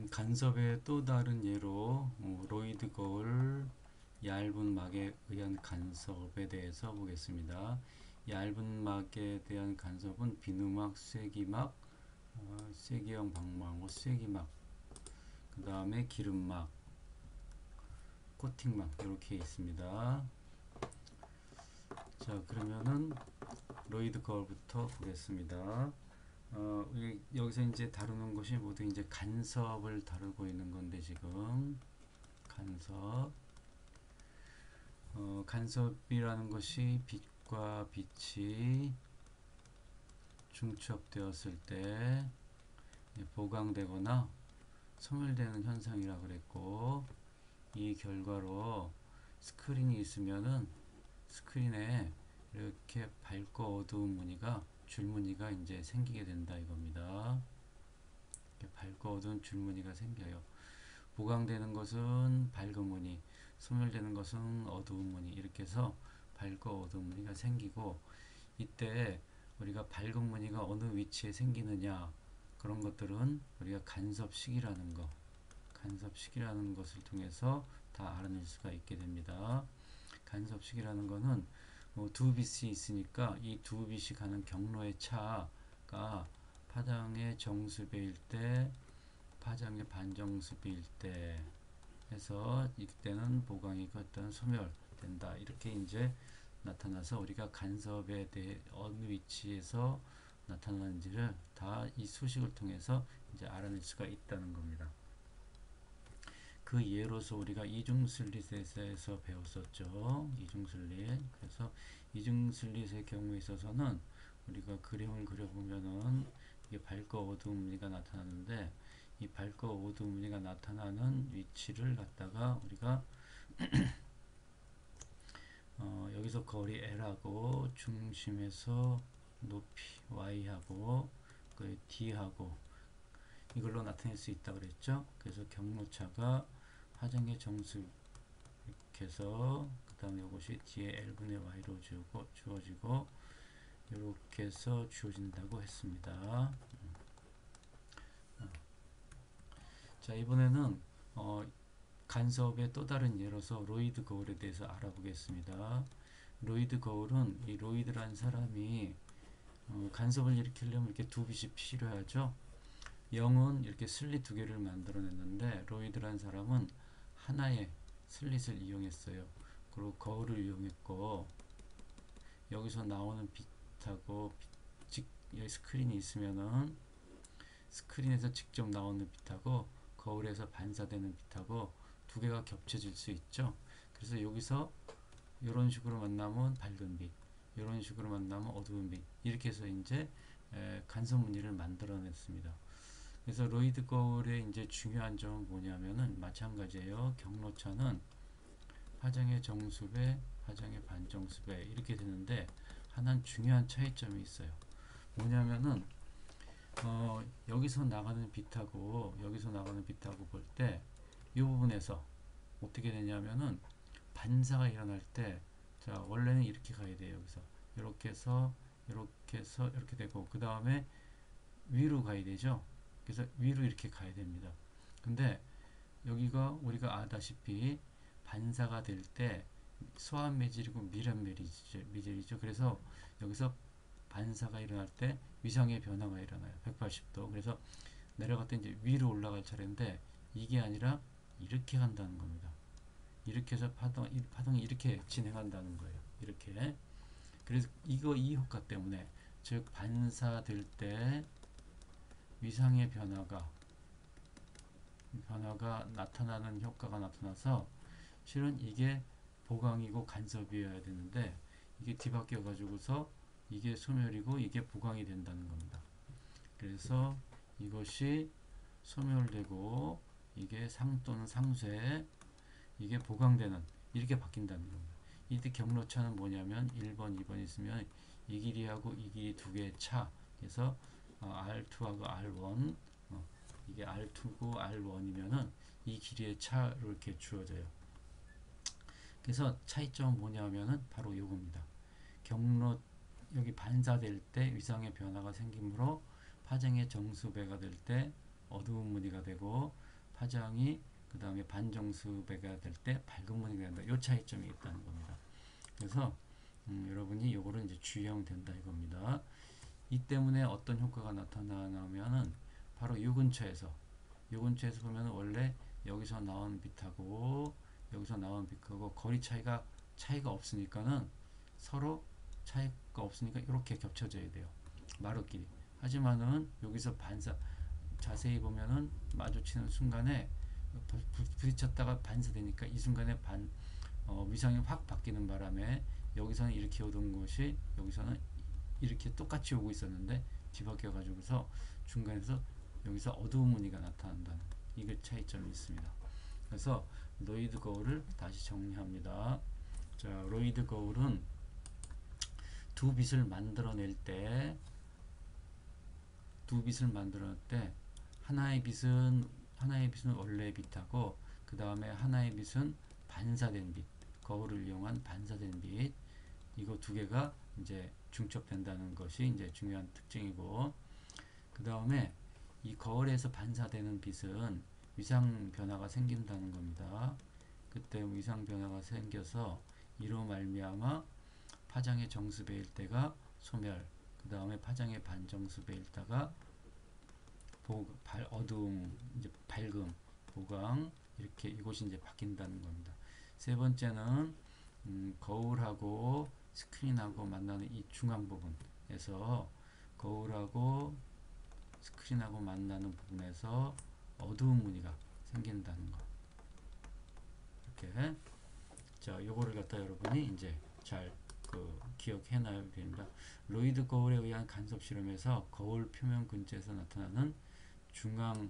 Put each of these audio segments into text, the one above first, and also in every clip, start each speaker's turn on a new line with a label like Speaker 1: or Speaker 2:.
Speaker 1: 간섭의 또 다른 예로 로이드 거울 얇은 막에 의한 간섭에 대해서 보겠습니다. 얇은 막에 대한 간섭은 비누막, 쐐기막, 쐐기형 방망호, 쐐기막, 그 다음에 기름막, 코팅막 이렇게 있습니다. 자, 그러면은 로이드 거울부터 보겠습니다. 여기서 이제 다루는 것이 모두 이제 간섭을 다루고 있는 건데 지금 간섭, 간섭이라는 것이 빛과 빛이 중첩되었을 때 보강되거나 소멸되는 현상이라 그랬고, 이 결과로 스크린이 있으면은 스크린에 이렇게 밝고 어두운 무늬가 줄무늬가 이제 생기게 된다 이겁니다. 이렇게 밝고 어두운 줄무늬가 생겨요. 보강되는 것은 밝은 무늬, 소멸되는 것은 어두운 무늬, 이렇게 해서 밝고 어두운 무늬가 생기고, 이때 우리가 밝은 무늬가 어느 위치에 생기느냐, 그런 것들은 우리가 간섭식이라는 거, 간섭식이라는 것을 통해서 다 알아낼 수가 있게 됩니다. 간섭식이라는 거는 두 빛이 있으니까 이 두 빛이 가는 경로의 차가 파장의 정수배일 때, 파장의 반정수배일 때 해서 이때는 보강이고 어떤 소멸된다, 이렇게 이제 나타나서 우리가 간섭에 대해 어느 위치에서 나타나는지를 다 이 수식을 통해서 이제 알아낼 수가 있다는 겁니다. 그 예로서 우리가 이중슬릿에서 배웠었죠. 이중슬릿. 그래서 이중슬릿의 경우에 있어서는 우리가 그림을 그려보면은 이게 밝고 어두운 무늬가 나타나는데, 이 밝고 어두운 무늬가 나타나는 위치를 갖다가 우리가 여기서 거리 L하고 중심에서 높이 Y하고 그 D하고 이걸로 나타낼 수 있다고 그랬죠. 그래서 경로차가 파장의 정수 이렇게 해서 그 다음에 이것이 뒤에 L분의 Y로 주어지고 이렇게 해서 주어진다고 했습니다. 자, 이번에는 간섭의 또 다른 예로서 로이드 거울에 대해서 알아보겠습니다. 로이드 거울은 이 로이드란 사람이 간섭을 일으키려면 이렇게 두 빛이 필요하죠. 영은 이렇게 슬릿 두 개를 만들어냈는데, 로이드란 사람은 하나의 슬릿을 이용했어요. 그리고 거울을 이용했고, 여기서 나오는 빛하고 여기 스크린이 있으면은 스크린에서 직접 나오는 빛하고 거울에서 반사되는 빛하고 두 개가 겹쳐질 수 있죠. 그래서 여기서 이런 식으로 만나면 밝은 빛, 이런 식으로 만나면 어두운 빛, 이렇게 해서 이제 간섭 무늬를 만들어냈습니다. 그래서 로이드 거울의 이제 중요한 점은 뭐냐면은 마찬가지예요. 경로차는 파장의 정수배, 파장의 반정수배 이렇게 되는데, 하나는 중요한 차이점이 있어요. 뭐냐면은 여기서 나가는 빛하고 여기서 나가는 빛하고 볼 때 이 부분에서 어떻게 되냐면은 반사가 일어날 때, 자, 원래는 이렇게 가야 돼요. 여기서 이렇게 해서 이렇게 해서 이렇게 되고, 그 다음에 위로 가야 되죠. 그래서 위로 이렇게 가야 됩니다. 근데 여기가 우리가 아다시피 반사가 될 때 소환 매질이고 미란 매질이죠. 그래서 여기서 반사가 일어날 때 위상의 변화가 일어나요. 180도. 그래서 내려갈 때 이제 위로 올라갈 차례인데, 이게 아니라 이렇게 간다는 겁니다. 이렇게 해서 파동이 이렇게 진행한다는 거예요. 이렇게. 그래서 이 효과 때문에, 즉 반사될 때 위상의 변화가 나타나는 효과가 나타나서, 실은 이게 보강이고 간섭이어야 되는데 이게 뒤바뀌어 가지고서 이게 소멸이고 이게 보강이 된다는 겁니다. 그래서 이것이 소멸되고 이게 상 또는 상쇄, 이게 보강되는, 이렇게 바뀐다는 겁니다. 이때 경로차는 뭐냐면 1번, 2번 있으면 이 길이하고 이 길이 두 개의 차, 그래서 R2하고 R1, 이게 R2고 R1이면은 이 길이의 차로 이렇게 주어져요. 그래서 차이점은 뭐냐면은 바로 이겁니다. 경로, 여기 반사될 때 위상의 변화가 생기므로 파장의 정수배가 될 때 어두운 무늬가 되고 파장이 그 다음에 반정수배가 될 때 밝은 무늬가 된다. 이 차이점이 있다는 겁니다. 그래서 여러분이 요거를 이제 주의하면 된다 이겁니다. 이 때문에 어떤 효과가 나타나냐면은 바로 요 근처에서 보면 원래 여기서 나온 빛하고 여기서 나온 빛하고 거리 차이가 없으니까는 서로 차이가 없으니까 이렇게 겹쳐져야 돼요. 마루끼리. 하지만은 여기서 자세히 보면은 마주치는 순간에 부딪혔다가 반사되니까 이 순간에 위상이 확 바뀌는 바람에 여기서는 이렇게 오던 것이 여기서는 이렇게 똑같이 오고 있었는데 뒤바뀌어 가지고서 중간에서 여기서 어두운 무늬가 나타난다는 이게 차이점이 있습니다. 그래서 로이드 거울을 다시 정리합니다. 자, 로이드 거울은 두 빛을 만들어낼 때 하나의 빛은 원래의 빛하고 그 다음에 하나의 빛은 반사된 빛, 거울을 이용한 반사된 빛, 이거 두 개가 이제 중첩된다는 것이 이제 중요한 특징이고, 그 다음에 이 거울에서 반사되는 빛은 위상 변화가 생긴다는 겁니다. 그때 위상 변화가 생겨서 이로 말미암아 파장의 정수배일 때가 소멸, 그 다음에 파장의 반정수배일 때가 어두움, 이제 밝음, 보강, 이렇게 이곳이 이제 바뀐다는 겁니다. 세 번째는 거울하고 스크린하고 만나는 이 중앙 부분에서 거울하고 스크린하고 만나는 부분에서 어두운 무늬가 생긴다는 거. 이렇게. 자, 요거를 갖다 여러분이 이제 잘 기억해 놔야 됩니다. 로이드 거울에 의한 간섭 실험에서 거울 표면 근처에서 나타나는 중앙의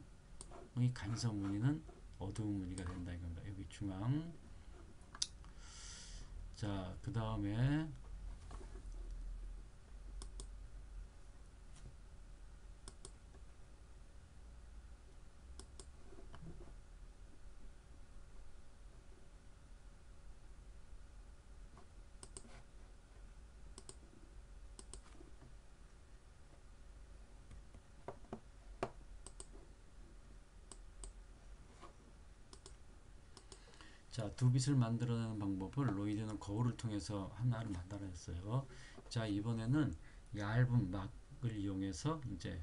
Speaker 1: 간섭 무늬는 어두운 무늬가 된다 이겁니다. 여기 중앙. 자, 그 다음에 자, 두 빛을 만들어내는 방법을 로이드는 거울을 통해서 하나를 만들어냈어요. 자, 이번에는 얇은 막을 이용해서 이제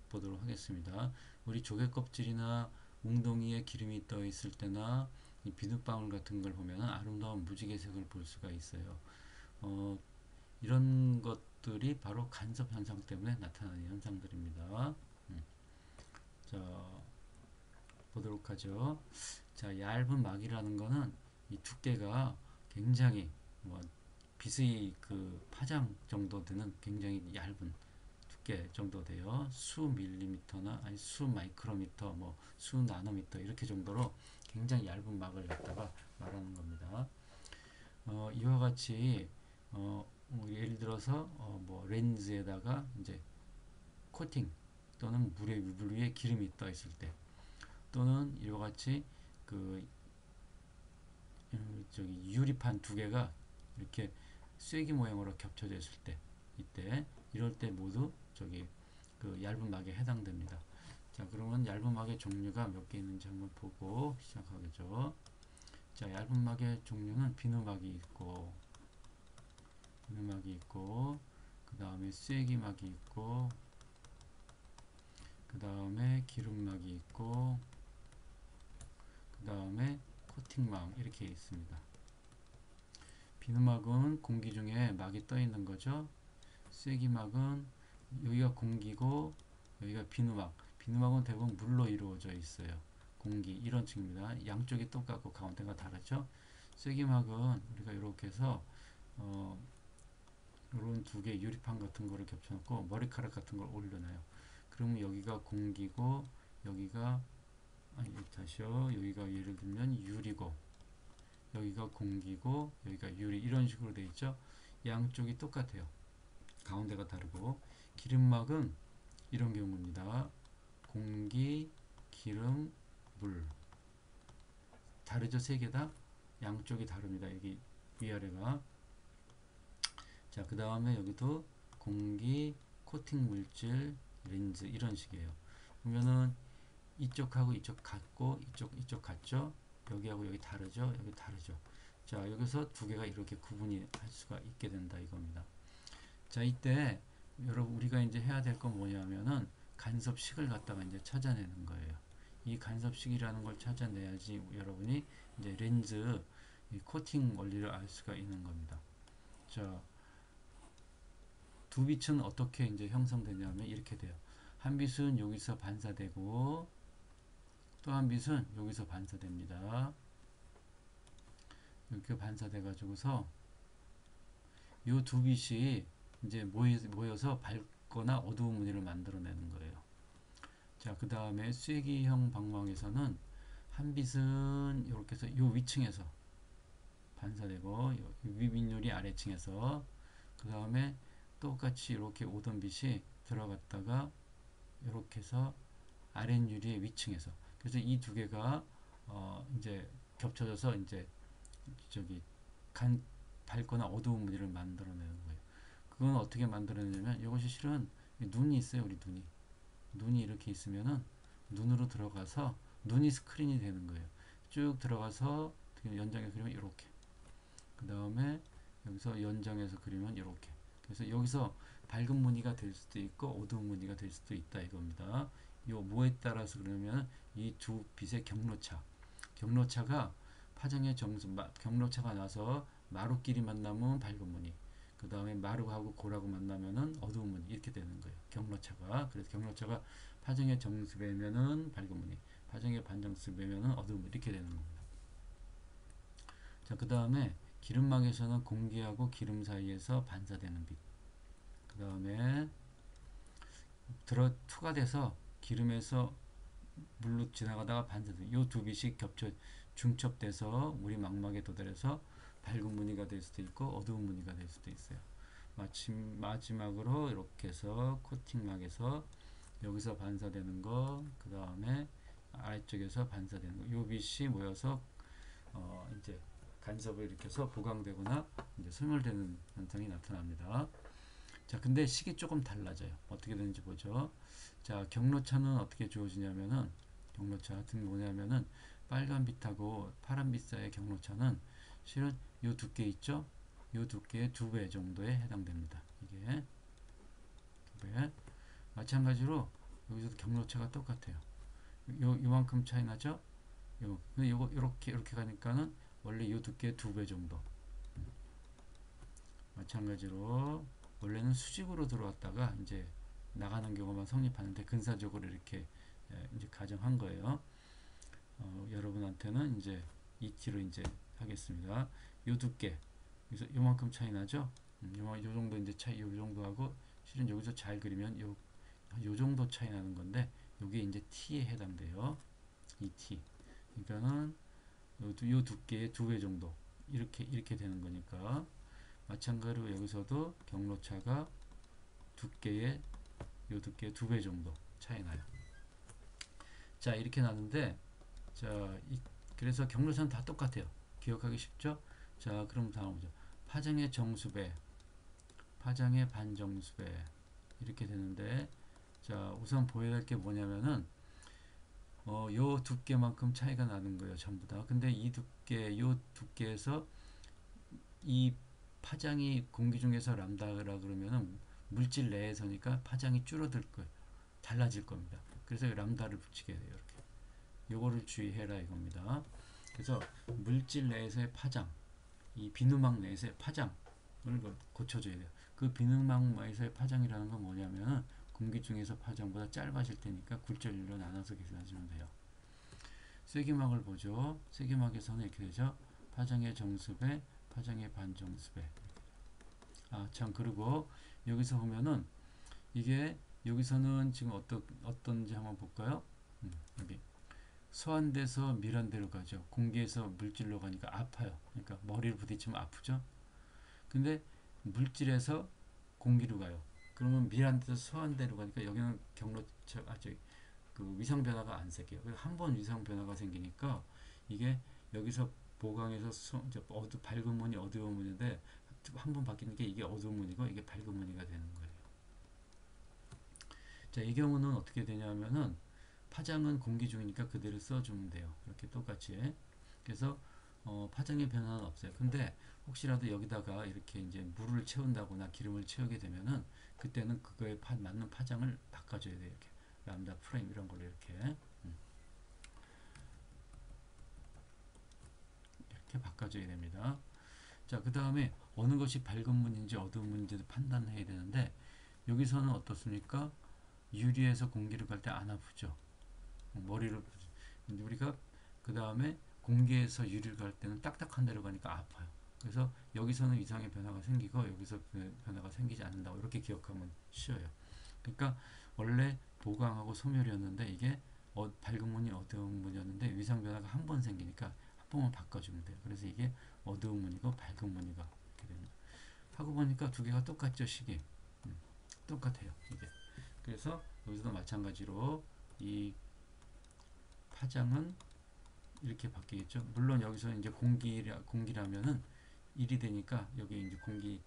Speaker 1: 보도록 하겠습니다. 우리 조개 껍질이나 웅덩이에 기름이 떠 있을 때나 이 비눗방울 같은 걸 보면 아름다운 무지개색을 볼 수가 있어요. 이런 것들이 바로 간섭 현상 때문에 나타나는 현상들입니다. 자, 보도록 하죠. 자, 얇은 막이라는 거는 이 두께가 굉장히 빛의 파장 정도 되는 굉장히 얇은 두께 정도 돼요. 수 밀리미터나 아니 수 마이크로미터, 수 나노미터 이렇게 정도로 굉장히 얇은 막을 갖다가 말하는 겁니다. 이와 같이 예를 들어서 렌즈에다가 이제 코팅 또는 물 위에 기름이 떠 있을 때, 또는 이와 같이 유리판 두 개가 이렇게 쐐기 모양으로 겹쳐져 있을 때, 이럴 때 모두 얇은 막에 해당됩니다. 자, 그러면 얇은 막의 종류가 몇 개 있는지 한번 보고 시작하겠죠. 자, 얇은 막의 종류는 비누막이 있고, 그 다음에 쐐기막이 있고, 그 다음에 기름막이 있고, 그 다음에 코팅막 이렇게 있습니다. 비누막은 공기 중에 막이 떠 있는 거죠. 쐐기막은 여기가 공기고 여기가 비누막은 대부분 물로 이루어져 있어요. 공기 이런 층입니다. 양쪽이 똑같고 가운데가 다르죠. 쐐기막은 우리가 이렇게 해서 이런 두 개 유리판 같은 거를 겹쳐놓고 머리카락 같은 걸 올려놔요. 그러면 여기가 공기고 여기가 여기가 예를 들면 유리고 여기가 공기고 여기가 유리, 이런 식으로 되어 있죠. 양쪽이 똑같아요. 가운데가 다르고, 기름막은 이런 경우입니다. 공기, 기름, 물. 다르죠? 세 개 다 양쪽이 다릅니다. 여기 위아래가. 자, 그 다음에 여기도 공기, 코팅 물질, 렌즈 이런 식이에요. 보면은 이쪽하고 이쪽 같고 이쪽 같죠? 여기하고 여기 다르죠? 여기 다르죠? 자, 여기서 두 개가 이렇게 구분이 할 수가 있게 된다 이겁니다. 자, 이때 여러분 우리가 이제 해야 될 건 뭐냐면은 간섭식을 갖다가 이제 찾아내는 거예요. 이 간섭식이라는 걸 찾아내야지 여러분이 이제 렌즈 이 코팅 원리를 알 수가 있는 겁니다. 자, 두 빛은 어떻게 이제 형성되냐면 이렇게 돼요. 한 빛은 여기서 반사되고 또 한 빛은 여기서 반사됩니다. 이렇게 반사돼 가지고서 이 두 빛이 이제 모여서 밝거나 어두운 무늬를 만들어내는 거예요. 자, 그 다음에 쐐기형 방광에서는 한 빛은 이렇게 해서 이 위층에서 반사되고 위빈율이 아래층에서 그 다음에 똑같이 이렇게 오던 빛이 들어갔다가 이렇게 해서 아랫유리의 위층에서 그래서 이 두 개가 이제 겹쳐져서 이제 저기 밝거나 어두운 무늬를 만들어내는 거예요. 그건 어떻게 만들어내냐면 이것이 실은 눈이 있어요. 우리 눈이 이렇게 있으면은 눈으로 들어가서 눈이 스크린이 되는 거예요. 쭉 들어가서 연장해서 그리면 이렇게 그 다음에 여기서 연장해서 그리면 이렇게 그래서 여기서 밝은 무늬가 될 수도 있고 어두운 무늬가 될 수도 있다 이겁니다. 요 뭐에 따라서 그러면 이 두 빛의 경로차가 파장의 정수 경로차가 나서 마루끼리 만나면 밝은 무늬 그 다음에 마루하고 골하고 만나면은 어두운 무늬 이렇게 되는 거예요. 경로차가 그래서 경로차가 파장의 정수배면은 밝은 무늬 파장의 반정수배면은 어두운 무늬 이렇게 되는 겁니다. 자, 그 다음에 기름막에서는 공기하고 기름 사이에서 반사되는 빛 그 다음에 투과돼서 기름에서 물로 지나가다가 반사되는 이 두 빛이 중첩돼서 우리 망막에 도달해서 밝은 무늬가 될 수도 있고 어두운 무늬가 될 수도 있어요. 마지막으로 이렇게 해서 코팅막에서 여기서 반사되는 거, 그 다음에 아래쪽에서 반사되는 거, 이 빛이 모여서 이제 간섭을 일으켜서 보강되거나 이제 소멸되는 현상이 나타납니다. 자, 근데 식이 조금 달라져요. 어떻게 되는지 보죠. 자, 경로차는 어떻게 주어지냐면은 경로차 같은 뭐냐면은 빨간 빛하고 파란 빛 사이의 경로차는 실은 요 두께 있죠? 요 두께의 2배 정도에 해당됩니다. 이게 2배. 마찬가지로 여기서도 경로차가 똑같아요. 요만큼 차이 나죠? 근데 요거 이렇게 가니까는 원래 요 두께의 2배 정도. 마찬가지로 원래는 수직으로 들어왔다가 이제 나가는 경우만 성립하는데 근사적으로 이렇게 이제 가정한 거예요. 여러분한테는 이제 ET로 이제 하겠습니다. 요 두께 그래서 요만큼 차이 나죠? 요 정도 이제 차이 요 정도 하고 실은 여기서 잘 그리면 요 정도 차이 나는 건데 요게 이제 T에 해당돼요. 이 T. 그러니까는 요 두께의 2배 정도 이렇게 되는 거니까 마찬가지로 여기서도 경로차가 두께의 요 두께의 2배 정도 차이 나요. 자, 이렇게 나는데 자, 그래서 경로차는 다 똑같아요. 기억하기 쉽죠? 자, 그럼 다음 보죠. 파장의 정수배, 파장의 반정수배 이렇게 되는데 자, 우선 보여야 할 게 뭐냐면은 요 두께만큼 차이가 나는 거예요. 전부 다. 근데 요 두께에서 이 파장이 공기 중에서 람다라 그러면은 물질 내에서니까 파장이 줄어들 거예요. 달라질 겁니다. 그래서 람다를 붙이게 돼요. 이렇게. 요거를 주의해라 이겁니다. 그래서 물질 내에서의 파장, 이 비누막 내에서의 파장을 고쳐줘야 돼요. 그 비누막 내에서의 파장이라는 건 뭐냐면 공기 중에서 파장보다 짧아질 테니까 굴절율로 나눠서 계산하시면 돼요. 쐐기막을 보죠. 쐐기막에서는 이렇게 되죠. 파장의 정수배, 파장의 반정수배. 아, 참, 그리고 여기서 보면은 이게 여기서는 지금 어떤지 한번 볼까요? 여기 소환돼서 밀환대로 가죠. 공기에서 물질로 가니까 아파요. 그러니까 머리를 부딪히면 아프죠. 근데 물질에서 공기로 가요. 그러면 밀환돼서 소환대로 가니까 여기는 그 위상 변화가 안 생겨요. 한 번 위상 변화가 생기니까 이게 여기서 보강에서 밝은 무늬, 어두운 무늬인데 한 번 바뀌는 게 이게 어두운 무늬고 이게 밝은 무늬가 되는 거예요. 자, 이 경우는 어떻게 되냐면은 파장은 공기 중이니까 그대로 써주면 돼요. 이렇게 똑같이. 그래서 파장의 변화는 없어요. 근데 혹시라도 여기다가 이렇게 이제 물을 채운다거나 기름을 채우게 되면은 그때는 그거에 맞는 파장을 바꿔줘야 돼요. 이렇게 람다 프레임 이런 걸로 이렇게 이렇게 바꿔줘야 됩니다. 자, 그 다음에 어느 것이 밝은 문인지 어두운 문인지도 판단해야 되는데 여기서는 어떻습니까? 유리에서 공기를 갈 때 안 아프죠. 머리를 근데 우리가 그 다음에 공기에서 유리를 갈 때는 딱딱한 데로 가니까 아파요. 그래서 여기서는 이상의 변화가 생기고 여기서 변화가 생기지 않는다고 이렇게 기억하면 쉬워요. 그러니까 원래 보강하고 소멸이었는데 이게 밝은 무늬 어두운 무늬였는데 위상 변화가 한 번 생기니까 한 번만 바꿔주면 돼요. 그래서 이게 어두운 무늬고 밝은 무늬가 이렇게 됩니다. 하고 보니까 두 개가 똑같죠. 식이 똑같아요. 이게 그래서 여기서도 마찬가지로 이 파장은 이렇게 바뀌겠죠. 물론 여기서 이제 공기라면은 1이 되니까 여기 이제 공기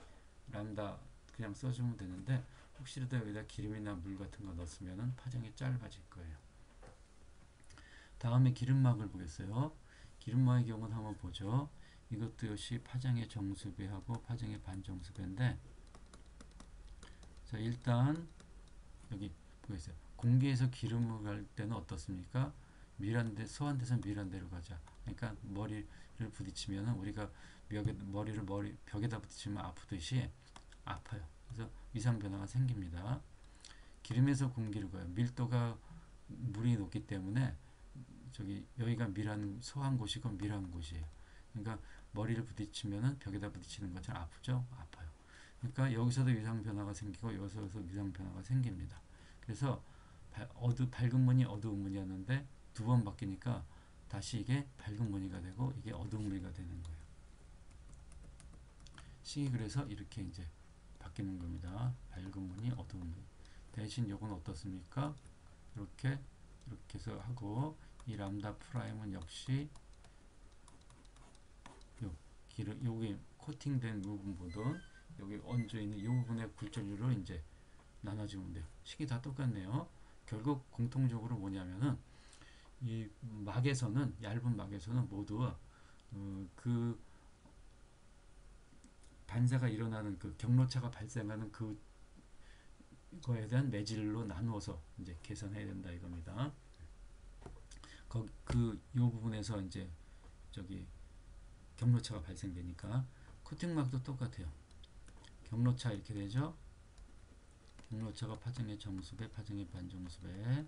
Speaker 1: 람다 그냥 써주면 되는데 혹시라도 여기다 기름이나 물 같은 거 넣었으면은 파장이 짧아질 거예요. 다음에 기름막을 보겠어요. 기름막의 경우는 한번 보죠. 이것도 역시 파장의 정수배하고 파장의 반정수배인데 자 일단 여기 보겠어요. 공기에서 기름을 갈 때는 어떻습니까? 소한 데서 밀한 데로 가자. 그러니까 머리를 부딪히면 우리가 머리를 벽에다 부딪히면 아프듯이 아파요. 그래서 위상 변화가 생깁니다. 기름에서 공기를 가요. 밀도가 물이 높기 때문에 여기가 소한 곳이고 밀한 곳이에요. 그러니까 머리를 부딪히면은 벽에다 부딪히는 것처럼 아프죠? 아파요. 그러니까 여기서도 위상 변화가 생기고 여기서도 위상 변화가 생깁니다. 그래서 밝은 무늬 어두운 무늬였는데 두 번 바뀌니까 다시 이게 밝은 무늬가 되고 이게 어두운 무늬가 되는 거예요. 식이 그래서 이렇게 이제 바뀌는 겁니다. 밝은 무늬 어두운 무늬. 대신 요건 어떻습니까? 이렇게 해서 하고 이 람다 프라임은 역시 여기 코팅된 부분보다 여기 얹어 있는 이 부분의 굴절률로 이제 나눠주면 돼요. 식이 다 똑같네요. 결국 공통적으로 뭐냐면은 이 막에서는 얇은 막에서는 모두 그 반사가 일어나는 그 경로차가 발생하는 그거에 대한 매질로 나누어서 이제 계산해야 된다 이겁니다. 요 부분에서 이제 경로차가 발생되니까 코팅막도 똑같아요. 경로차 이렇게 되죠. 경로차가 파장의 정수배, 파장의 반정수배.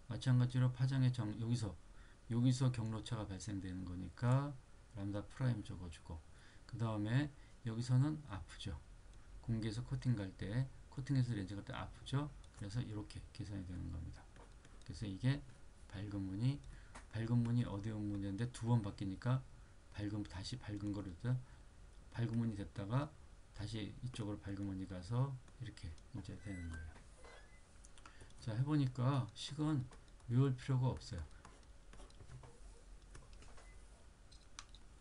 Speaker 1: 마찬가지로 파장의 여기서 경로차가 발생되는 거니까 람다 프라임 적어주고 그 다음에 여기서는 아프죠. 공기에서 코팅 갈 때 코팅에서 렌즈 갈 때 아프죠. 그래서 이렇게 계산이 되는 겁니다. 그래서 이게 밝은 무늬 어두운 무늬인데 두 번 바뀌니까 다시 밝은 거를 밝은 무늬 됐다가 다시 이쪽으로 밝은 무늬 가서 이렇게 이제 되는 거예요. 자 해보니까 식은 외울 필요가 없어요.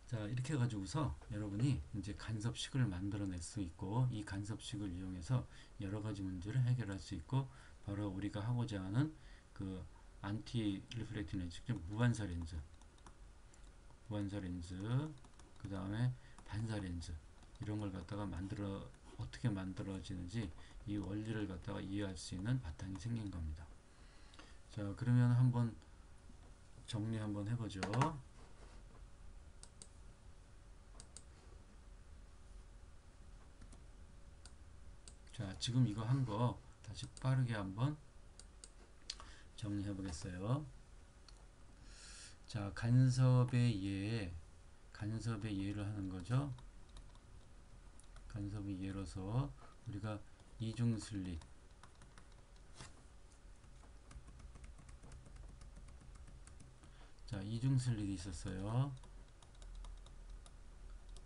Speaker 1: 자 이렇게 해가지고서 여러분이 이제 간섭식을 만들어낼 수 있고 이 간섭식을 이용해서 여러가지 문제를 해결할 수 있고 바로 우리가 하고자 하는 그 안티 리프렉팅 렌즈, 즉 무반사 렌즈 그 다음에 반사 렌즈 이런 걸 갖다가 어떻게 만들어지는지 이 원리를 갖다가 이해할 수 있는 바탕이 생긴 겁니다. 자 그러면 한번 정리 한번 해보죠. 자 지금 이거 한 거 다시 빠르게 한번 정리해 보겠어요. 자 간섭의 예를 하는 거죠. 간섭의 예로서 우리가 이중슬릿 자 이중슬릿이 있었어요.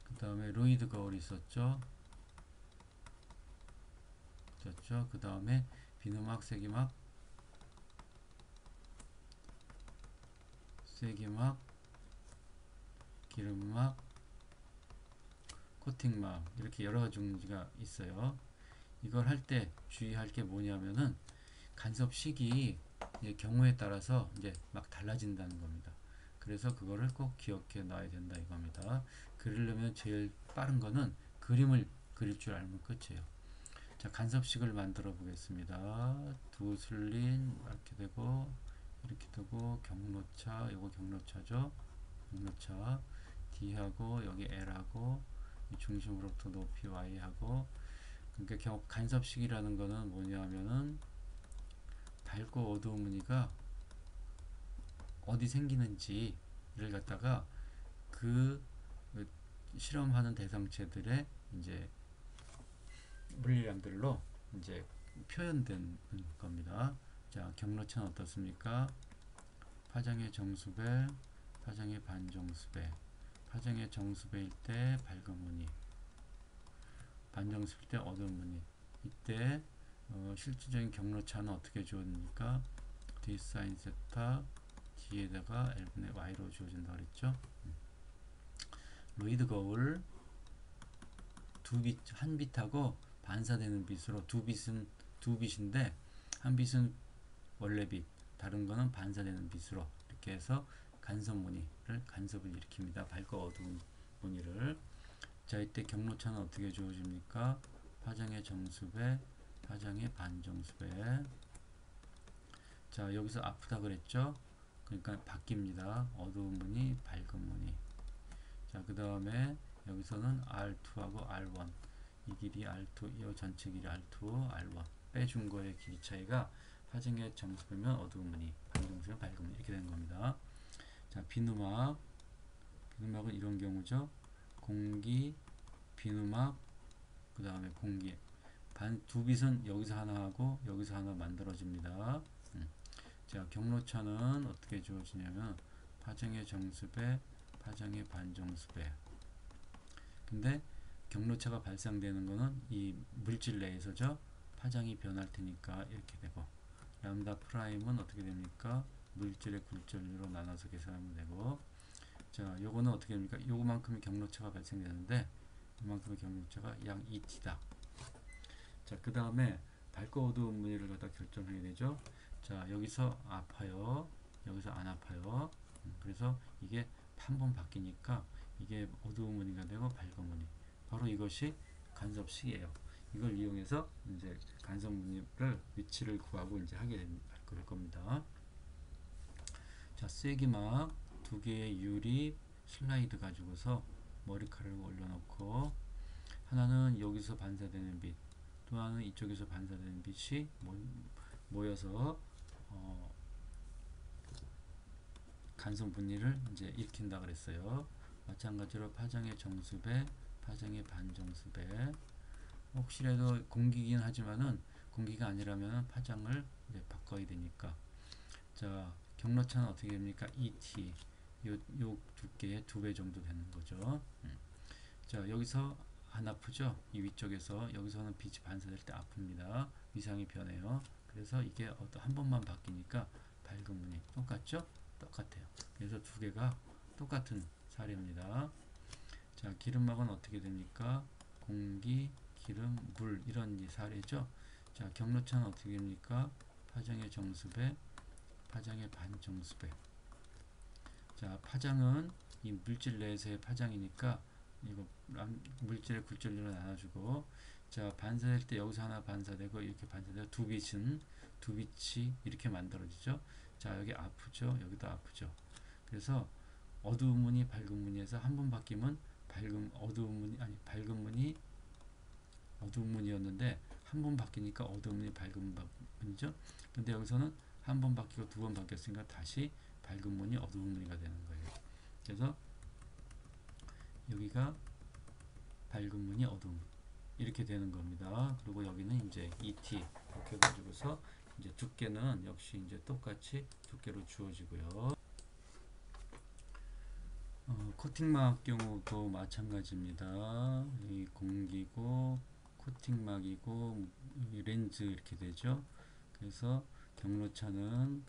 Speaker 1: 그 다음에 로이드 거울이 있었죠. 그 다음에 비누막, 세기막, 기름막, 코팅막 이렇게 여러 종류가 있어요. 이걸 할 때 주의할 게 뭐냐면은 간섭식이 경우에 따라서 이제 막 달라진다는 겁니다. 그래서 그거를 꼭 기억해 놔야 된다 이겁니다. 그리려면 제일 빠른 거는 그림을 그릴 줄 알면 끝이에요. 자, 간섭식을 만들어 보겠습니다. 두슬린 이렇게 되고 이렇게 되고 경로차, 요거 경로차죠. 경로차 D하고 여기 L하고 중심으로부터 높이 Y하고, 그러니까 간섭식이라는 거는 뭐냐면은 밝고 어두운 무늬가 어디 생기는지를 갖다가 그 실험하는 대상체들의 이제 물리량들로 이제 표현된 겁니다. 자, 경로차는 어떻습니까? 파장의 정수배, 파장의 반정수배. 파장의 정수배일 때 밝은 무늬, 반정수배일 때 어두운 무늬. 이때 실질적인 경로차는 어떻게 주어집니까? d sin 세타 d에다가 L분의 y로 주어진다 그랬죠. 로이드 거울 한 빛하고 반사되는 빛으로, 두 빛인데 한 빛은 원래 빛, 다른 거는 반사되는 빛으로 이렇게 해서 간섭을 일으킵니다. 밝고 어두운 무늬를. 자, 이때 경로차는 어떻게 주어집니까? 파장의 정수배, 파장의 반정수배. 자, 여기서 아프다 그랬죠? 그러니까 바뀝니다. 어두운 무늬, 밝은 무늬. 자, 그 다음에 여기서는 R2하고 R1, 이 길이 R2, 이 전체 길이 R2, R1 빼준 거의 길이 차이가 파장의 정수배면 어두운 무늬, 반정수배면 밝은 무늬 이렇게 되는 겁니다. 자, 비누막은 이런 경우죠. 공기, 비누막, 그 다음에 공기. 두 빛은 여기서 하나 하고 여기서 하나 만들어집니다. 자, 경로차는 어떻게 주어지냐면 파장의 정수배, 파장의 반정수배. 근데 경로차가 발생되는 거는 이 물질 내에서죠. 파장이 변할 테니까 이렇게 되고, 람다 프라임은 어떻게 됩니까? 물질의 굴절로 나눠서 계산하면 되고, 자, 요거는 어떻게 됩니까? 요거만큼의 경로차가 발생되는데 이만큼의 경로차가 양 2t다. 자, 그 다음에 밝고 어두운 무늬를 갖다 결정해야 되죠. 자, 여기서 아파요, 여기서 안 아파요. 그래서 이게 한 번 바뀌니까 이게 어두운 무늬가 되고 밝은 무늬, 바로 이것이 간섭식이에요. 이걸 이용해서 이제 간섭 무늬를 위치를 구하고 이제 할 겁니다. 자, 쐐기막 두 개의 유리 슬라이드 가지고서 머리카락을 올려놓고, 하나는 여기서 반사되는 빛, 또 하나는 이쪽에서 반사되는 빛이 모여서 간섭 분리를 이제 일으킨다 그랬어요. 마찬가지로 파장의 정수배, 파장의 반정수배. 혹시라도 공기긴 하지만은 공기가 아니라면 파장을 이제 바꿔야 되니까. 자, 경로차는 어떻게 됩니까? ET. 요 두께의 2배 정도 되는 거죠. 자, 여기서 안 아프죠? 이 위쪽에서, 여기서는 빛이 반사될 때 아픕니다. 위상이 변해요. 그래서 이게 한 번만 바뀌니까 밝은 무늬 똑같죠? 똑같아요. 그래서 두 개가 똑같은 사례입니다. 자, 기름막은 어떻게 됩니까? 공기, 기름, 물, 이런 사례죠. 자, 경로차는 어떻게 됩니까? 파장의 정수배, 파장의 반정수배. 자, 파장은 이 물질 내에서의 파장이니까 이거 물질의 굴절률을 나눠주고, 자, 반사될 때 여기서 하나 반사되고 이렇게 반사되고 두 빛이 이렇게 만들어지죠. 자, 여기 아프죠, 여기도 아프죠. 그래서 어두운 무늬, 밝은 무늬에서 한 번 바뀌면 밝은 무늬였는데 한 번 바뀌니까 어두운 무늬, 밝은 무늬죠. 근데 여기서는 한 번 바뀌고 두 번 바뀌었으니까 다시 밝은 무늬, 어두운 무늬가 되는 거예요. 그래서 여기가 밝은 무늬, 어두운 무늬 이렇게 되는 겁니다. 그리고 여기는 이제 ET 이렇게 해가지고서 이제 두께는 역시 이제 똑같이 두께로 주어지고요. 코팅막 경우도 마찬가지입니다. 이 공기고 코팅막이고 렌즈 이렇게 되죠. 그래서 경로차는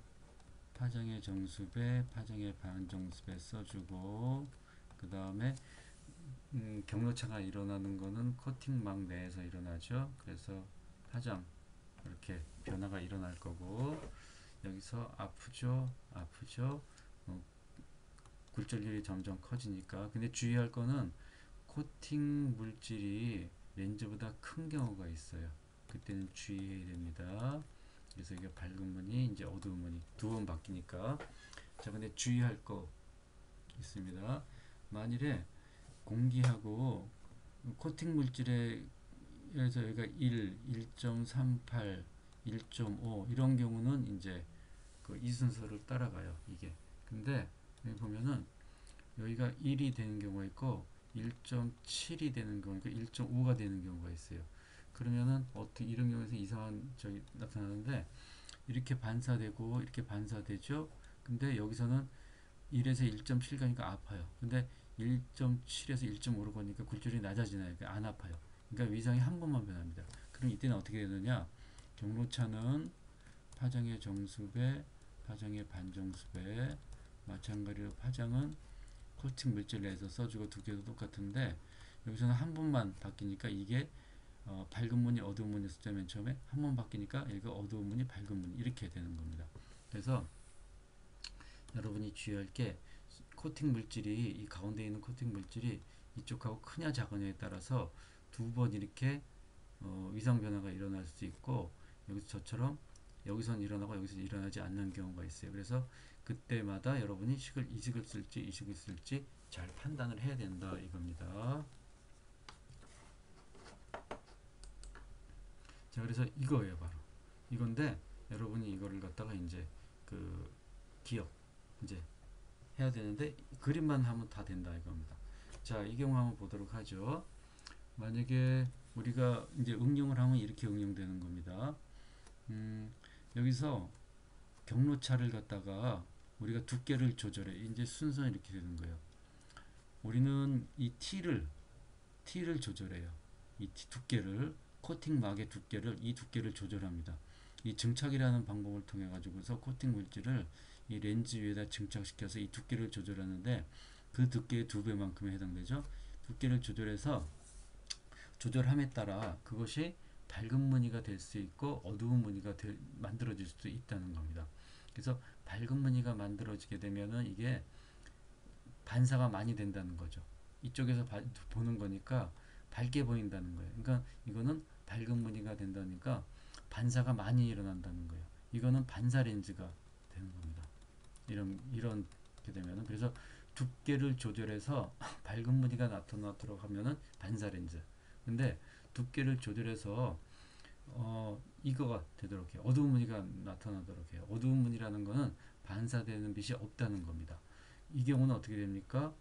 Speaker 1: 파장의 정수배, 파장의 반정수배 써주고, 그 다음에 경로차가 일어나는 거는 코팅막 내에서 일어나죠. 그래서 파장 이렇게 변화가 일어날 거고, 여기서 아프죠, 아프죠. 어, 굴절률이 점점 커지니까. 근데 주의할 거는 코팅 물질이 렌즈보다 큰 경우가 있어요. 그때는 주의해야 됩니다. 그래서 이게 밝은 무늬, 이제 어두운 무늬 두 번 바뀌니까. 자, 근데 주의할 거 있습니다. 만일에 공기하고 코팅 물질에 그래서 여기가 1, 1.38, 1.5 이런 경우는 이제 그 이 순서를 따라가요. 이게. 근데 여기 보면은 여기가 1이 되는 경우가 있고 1.7이 되는 경우가 있고 1.5가 되는 경우가 있어요. 그러면은 어떻게 이런 경우에서 이상한 적이 나타나는데 이렇게 반사되고 이렇게 반사되죠. 근데 여기서는 1에서 1.7 가니까 아파요. 근데 1.7에서 1.5로 가니까 굴절이 낮아지나요? 그러니까 안 아파요. 그러니까 위상이 한 번만 변합니다. 그럼 이때는 어떻게 되느냐? 경로차는 파장의 정수배, 파장의 반정수배, 마찬가지로 파장은 코팅 물질 내에서 써주고 두 개도 똑같은데 여기서는 한 번만 바뀌니까 이게 밝은 무늬, 어두운 무늬 숫자 맨 처음에 한 번 바뀌니까 여기가 어두운 무늬, 밝은 무늬 이렇게 되는 겁니다. 그래서 여러분이 주의할 게 코팅 물질이 이 가운데 있는 코팅 물질이 이쪽하고 크냐 작으냐에 따라서 두 번 이렇게 위상 변화가 일어날 수 있고 여기서 저처럼 여기선 일어나고 여기서 일어나지 않는 경우가 있어요. 그래서 그때마다 여러분이 이 식을 쓸지 이 식을 쓸지 잘 판단을 해야 된다 이겁니다. 자, 그래서 이거예요, 바로 이건데 여러분이 이거를 갖다가 이제 그 기억 이제 해야 되는데 그림만 하면 다 된다 이겁니다. 자, 이 경우 한번 보도록 하죠. 만약에 우리가 이제 응용을 하면 이렇게 응용되는 겁니다. 여기서 경로차를 갖다가 우리가 두께를 조절해. 이제 순서는 이렇게 되는 거예요. 우리는 이 T를 조절해요. 이 두께를 코팅막의 두께를 이 두께를 조절합니다. 이 증착이라는 방법을 통해 가지고서 코팅 물질을 이 렌즈 위에다 증착시켜서 이 두께를 조절하는데 그 두께의 2배만큼에 해당되죠. 두께를 조절해서 조절함에 따라 그것이 밝은 무늬가 될 수 있고 어두운 무늬가 만들어질 수도 있다는 겁니다. 그래서 밝은 무늬가 만들어지게 되면은 이게 반사가 많이 된다는 거죠. 이쪽에서 보는 거니까 밝게 보인다는 거예요. 그러니까 이거는 밝은 무늬가 된다니까 반사가 많이 일어난다는 거예요. 이거는 반사 렌즈가 되는 겁니다. 이렇게 되면은 그래서 두께를 조절해서 밝은 무늬가 나타나도록 하면은 반사 렌즈. 근데 두께를 조절해서 이거가 되도록 해요. 어두운 무늬가 나타나도록 해요. 어두운 무늬라는 거는 반사되는 빛이 없다는 겁니다. 이 경우는 어떻게 됩니까?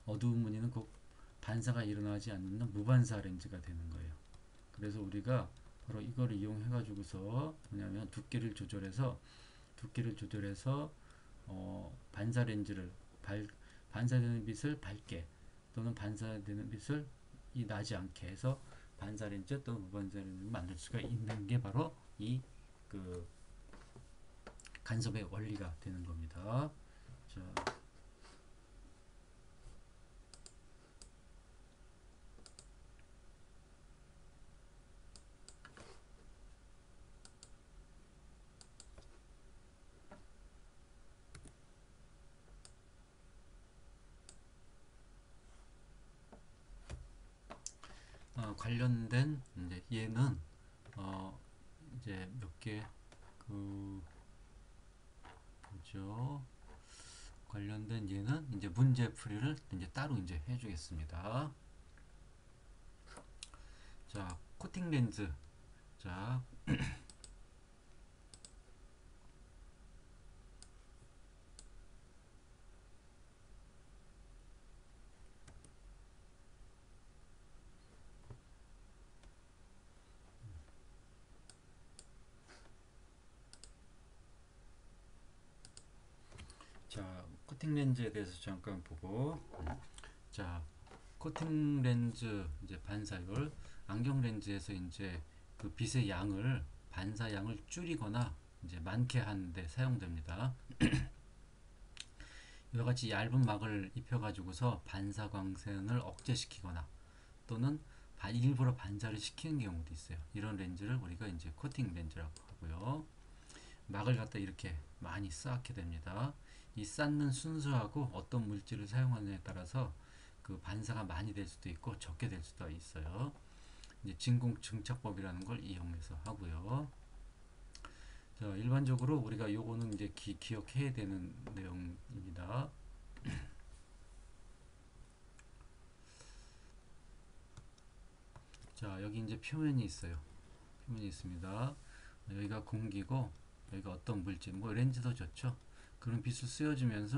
Speaker 1: 어두운 무늬는 꼭 반사가 일어나지 않는 무반사 렌즈가 되는 거예요. 그래서 우리가 바로 이거를 이용해 가지고서 뭐냐면 두께를 조절해서 반사 렌즈를 반사되는 빛을 밝게 또는 반사되는 빛을 나지 않게 해서 반사 렌즈 또는 무반사 렌즈를 만들 수가 있는 게 바로 이 그 간섭의 원리가 되는 겁니다. 자, 관련된 이제 얘는 이제 몇 개 그 보죠. 관련된 얘는 이제 문제풀이를 이제 따로 이제 해주겠습니다. 자, 코팅 렌즈. 자, 코팅 렌즈에 대해서 잠깐 보고, 자, 코팅 렌즈 이제 반사율, 안경 렌즈에서 이제 그 빛의 양을 반사 양을 줄이거나 이제 많게 하는데 사용됩니다. 이와 같이 얇은 막을 입혀가지고서 반사 광선을 억제시키거나 또는 일부러 반사를 시키는 경우도 있어요. 이런 렌즈를 우리가 이제 코팅 렌즈라고 하고요. 막을 갖다 이렇게 많이 쌓게 됩니다. 이 쌓는 순서하고 어떤 물질을 사용하느냐에 따라서 그 반사가 많이 될 수도 있고 적게 될 수도 있어요. 이제 진공 증착법이라는 걸 이용해서 하고요. 자, 일반적으로 우리가 요거는 이제 기억해야 되는 내용입니다. 자, 여기 이제 표면이 있어요. 표면이 있습니다. 여기가 공기고 여기가 어떤 물질, 뭐 렌즈도 좋죠. 그런 빛을 쏘여주면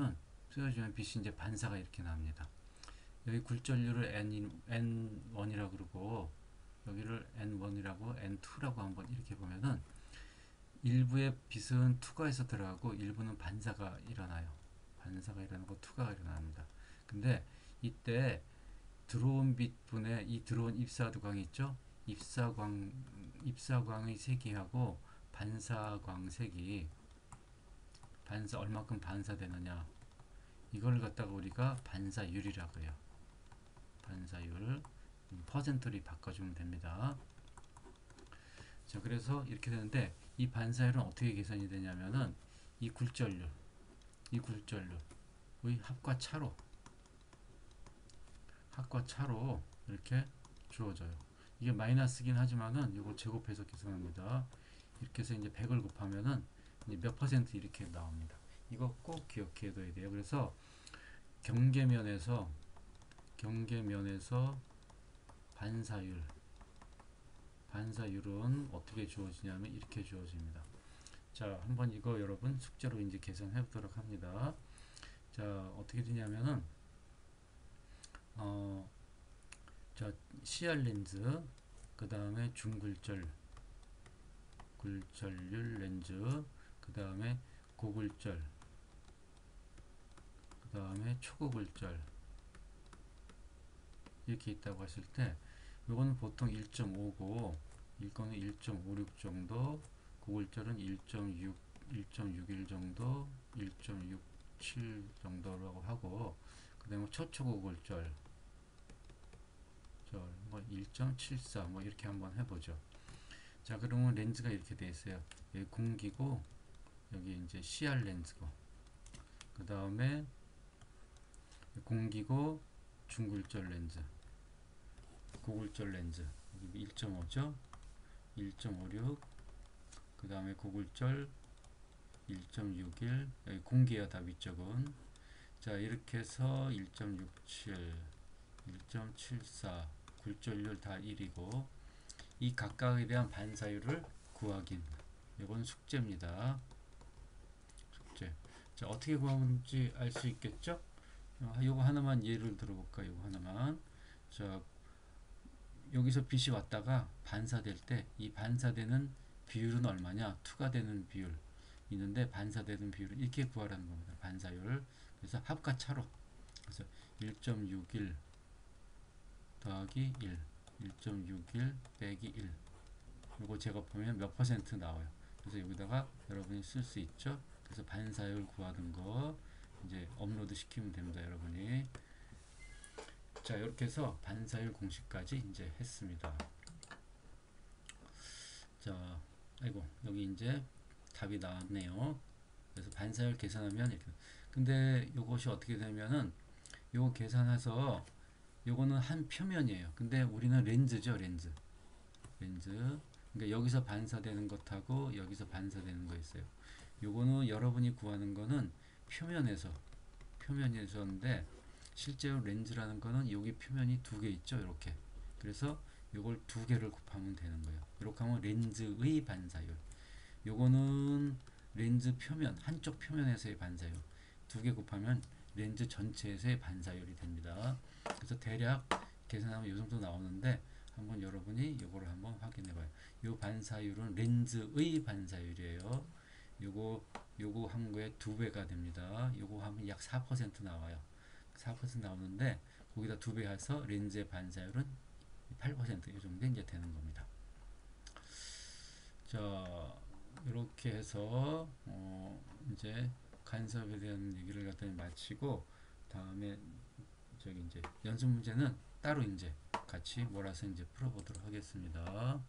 Speaker 1: 빛이 이제 반사가 이렇게 납니다. 여기 굴절률을 N1이라고 그러고 여기를 N1이라고 N2라고 한번 이렇게 보면은 일부의 빛은 투과해서 들어가고 일부는 반사가 일어나요. 반사가 일어나고 투과가 일어납니다. 근데 이때 들어온 빛분의 이 들어온 입사광이 있죠? 입사광의 색이하고 반사광 색이 얼마큼 반사되느냐 이걸 갖다가 우리가 반사율이라고 해요. 반사율 퍼센트로 바꿔주면 됩니다. 자, 그래서 이렇게 되는데 이 반사율은 어떻게 계산이 되냐면은 이 굴절률의 합과 차로 이렇게 주어져요. 이게 마이너스긴 하지만은 이거 제곱해서 계산합니다. 이렇게 해서 이제 100을 곱하면은 이제 몇 퍼센트 이렇게 나옵니다. 이거 꼭 기억해 둬야 돼요. 그래서 경계면에서 반사율은 어떻게 주어지냐면 이렇게 주어집니다. 자, 한번 이거 여러분 숙제로 이제 계산해 보도록 합니다. 자, 어떻게 되냐면은 자, CR 렌즈, 그 다음에 굴절률 렌즈, 그 다음에 고굴절, 그 다음에 초고굴절 이렇게 있다고 했을 때 이거는 보통 1.5고 이거는 1.56 정도, 고굴절은 1.61 정도, 1.67 정도라고 하고 그 다음에 초초고굴절 뭐 1.74 뭐 이렇게 한번 해보죠. 자, 그러면 렌즈가 이렇게 돼 있어요. 여기 공기고 여기 이제 CR 렌즈고 그 다음에 공기고 중굴절 렌즈, 고굴절 렌즈 여기 1.5죠. 1.56 그 다음에 고굴절 1.61 여기 공기야 다 위쪽은. 자, 이렇게 해서 1.67 1.74 굴절률 다 1이고 이 각각에 대한 반사율을 구하긴 이건 숙제입니다. 숙제. 자, 어떻게 구하는지 알 수 있겠죠? 요거 하나만 예를 들어볼까? 요거 하나만. 자, 여기서 빛이 왔다가 반사될 때 이 반사되는 비율은 얼마냐? 투과되는 비율 있는데 반사되는 비율을 이렇게 구하라는 겁니다. 반사율. 그래서 합과 차로. 그래서 1.61 더하기 1 1.61 빼기 1 이거 제가 보면 몇 퍼센트 나와요. 그래서 여기다가 여러분이 쓸 수 있죠. 그래서 반사율 구하는 거 이제 업로드 시키면 됩니다. 여러분이. 자, 이렇게 해서 반사율 공식까지 이제 했습니다. 자, 아이고 여기 이제 답이 나왔네요. 그래서 반사율 계산하면 이렇게. 근데 이것이 어떻게 되면은 요거 계산해서 요거는 한 표면이에요. 근데 우리는 렌즈죠, 렌즈. 그러니까 여기서 반사되는 것하고 여기서 반사되는 거 있어요. 요거는 여러분이 구하는 거는 표면에서인데 실제로 렌즈라는 거는 여기 표면이 두 개 있죠, 이렇게. 그래서 요걸 두 개를 곱하면 되는 거예요. 이렇게 하면 렌즈의 반사율. 요거는 렌즈 표면, 한쪽 표면에서의 반사율. 두 개 곱하면 렌즈 전체에서의 반사율이 됩니다. 그래서 대략 계산하면 이 정도 나오는데 한번 여러분이 이거를 한번 확인해 봐요. 이 반사율은 렌즈의 반사율이에요. 요거 한 거에 두 배가 됩니다. 요거 하면 약 4% 나와요. 4% 나오는데 거기다 두 배 해서 렌즈의 반사율은 8%이 정도 이제 되는 겁니다. 자, 이렇게 해서 이제 간섭에 대한 얘기를 갖다 마치고 다음에 저기 이제 연습 문제는 따로 이제 같이 몰아서 이제 풀어보도록 하겠습니다.